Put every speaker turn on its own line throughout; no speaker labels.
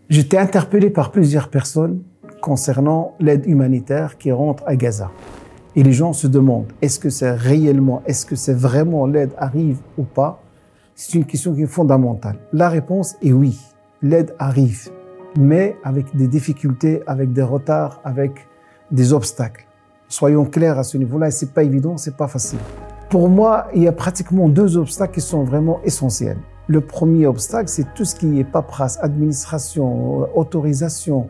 J'étais interpellé par plusieurs personnes concernant l'aide humanitaire qui rentre à Gaza. Et les gens se demandent, est-ce que c'est réellement, est-ce que c'est vraiment l'aide arrive ou pas? C'est une question qui est fondamentale. La réponse est oui, l'aide arrive, mais avec des difficultés, avec des retards, avec des obstacles. Soyons clairs à ce niveau-là, et c'est pas évident, c'est pas facile. Pour moi, il y a pratiquement deux obstacles qui sont vraiment essentiels. Le premier obstacle, c'est tout ce qui est paperasse, administration, autorisation.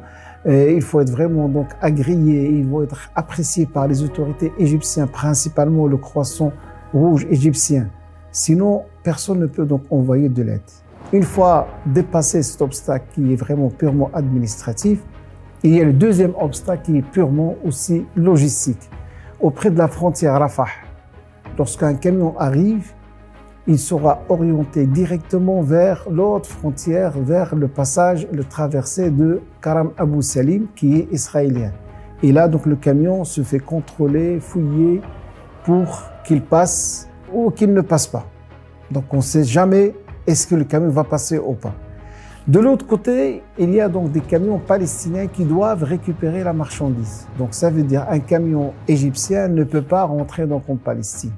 Il faut être vraiment donc agréé, il faut être apprécié par les autorités égyptiennes, principalement le croissant rouge égyptien. Sinon, personne ne peut donc envoyer de l'aide. Une fois dépassé cet obstacle qui est vraiment purement administratif, il y a le deuxième obstacle qui est purement aussi logistique. Auprès de la frontière Rafah, lorsqu'un camion arrive, il sera orienté directement vers l'autre frontière, vers le passage, le traversé de Karam Abou Salim, qui est israélien. Et là, donc, le camion se fait contrôler, fouiller pour qu'il passe ou qu'il ne passe pas. Donc, on ne sait jamais est-ce que le camion va passer ou pas. De l'autre côté, il y a donc des camions palestiniens qui doivent récupérer la marchandise. Donc, ça veut dire un camion égyptien ne peut pas rentrer donc en Palestine.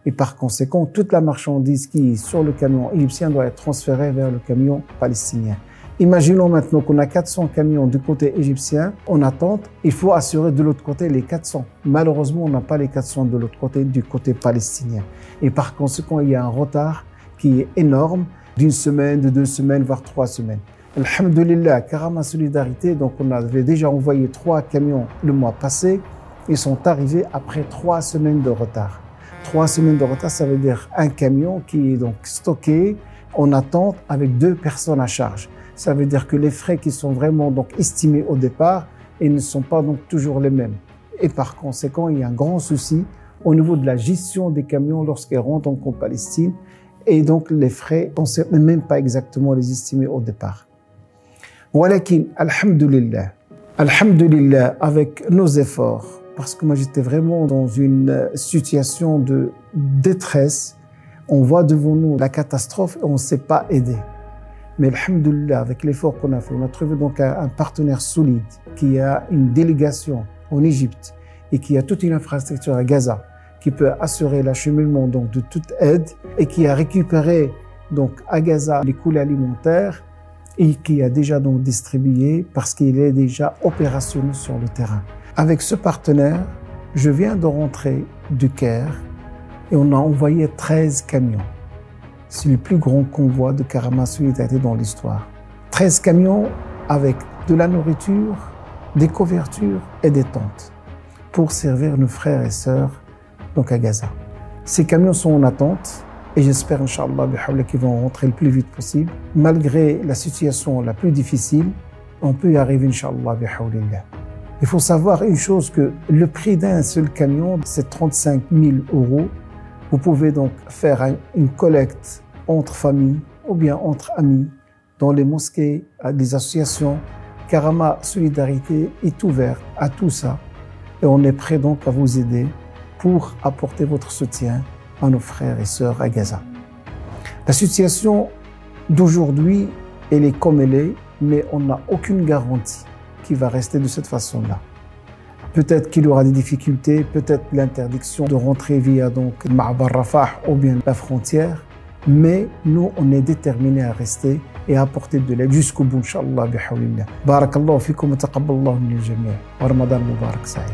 Et par conséquent, toute la marchandise qui est sur le camion égyptien doit être transférée vers le camion palestinien. Imaginons maintenant qu'on a 400 camions du côté égyptien en attente. Il faut assurer de l'autre côté les 400. Malheureusement, on n'a pas les 400 de l'autre côté, du côté palestinien. Et par conséquent, il y a un retard qui est énorme, d'une semaine, de 2 semaines, voire 3 semaines. Alhamdulillah, Karama Solidarité, donc on avait déjà envoyé 3 camions le mois passé. Ils sont arrivés après 3 semaines de retard. 3 semaines de retard, ça veut dire un camion qui est donc stocké en attente avec 2 personnes à charge. Ça veut dire que les frais qui sont vraiment donc estimés au départ, ils ne sont pas donc toujours les mêmes. Et par conséquent, il y a un grand souci au niveau de la gestion des camions lorsqu'ils rentrent en Palestine. Et donc les frais, on ne sait même pas exactement les estimer au départ. Walakin, alhamdulillah, avec nos efforts, parce que moi j'étais vraiment dans une situation de détresse. On voit devant nous la catastrophe et on ne sait pas aider. Mais alhamdoulilah, avec l'effort qu'on a fait, on a trouvé donc un partenaire solide qui a une délégation en Égypte et qui a toute une infrastructure à Gaza qui peut assurer l'acheminement donc de toute aide et qui a récupéré donc à Gaza les coûts alimentaires et qui a déjà donc distribué parce qu'il est déjà opérationnel sur le terrain. Avec ce partenaire, je viens de rentrer du Caire et on a envoyé 13 camions. C'est le plus grand convoi de Karama Solidarité dans l'histoire. 13 camions avec de la nourriture, des couvertures et des tentes pour servir nos frères et sœurs donc à Gaza. Ces camions sont en attente et j'espère, Inch'Allah, qu'ils vont rentrer le plus vite possible. Malgré la situation la plus difficile, on peut y arriver, Inch'Allah, bihawlillah. Il faut savoir une chose, que le prix d'un seul camion, c'est 35 000 €. Vous pouvez donc faire une collecte entre familles ou bien entre amis, dans les mosquées, des associations. Karama Solidarité est ouvert à tout ça et on est prêt donc à vous aider pour apporter votre soutien à nos frères et sœurs à Gaza. La situation d'aujourd'hui, elle est comme elle est, mais on n'a aucune garantie qui va rester de cette façon-là. Peut-être qu'il y aura des difficultés, peut-être l'interdiction de rentrer via donc Ma'bar Rafah ou bien la frontière, mais nous, on est déterminés à rester et à apporter de l'aide jusqu'au bout, Inch'Allah, bihawlillah. Barakallahu fikum wa taqabbalallahu min al-jami'. Wa Ramadan Mubarak Sa'id.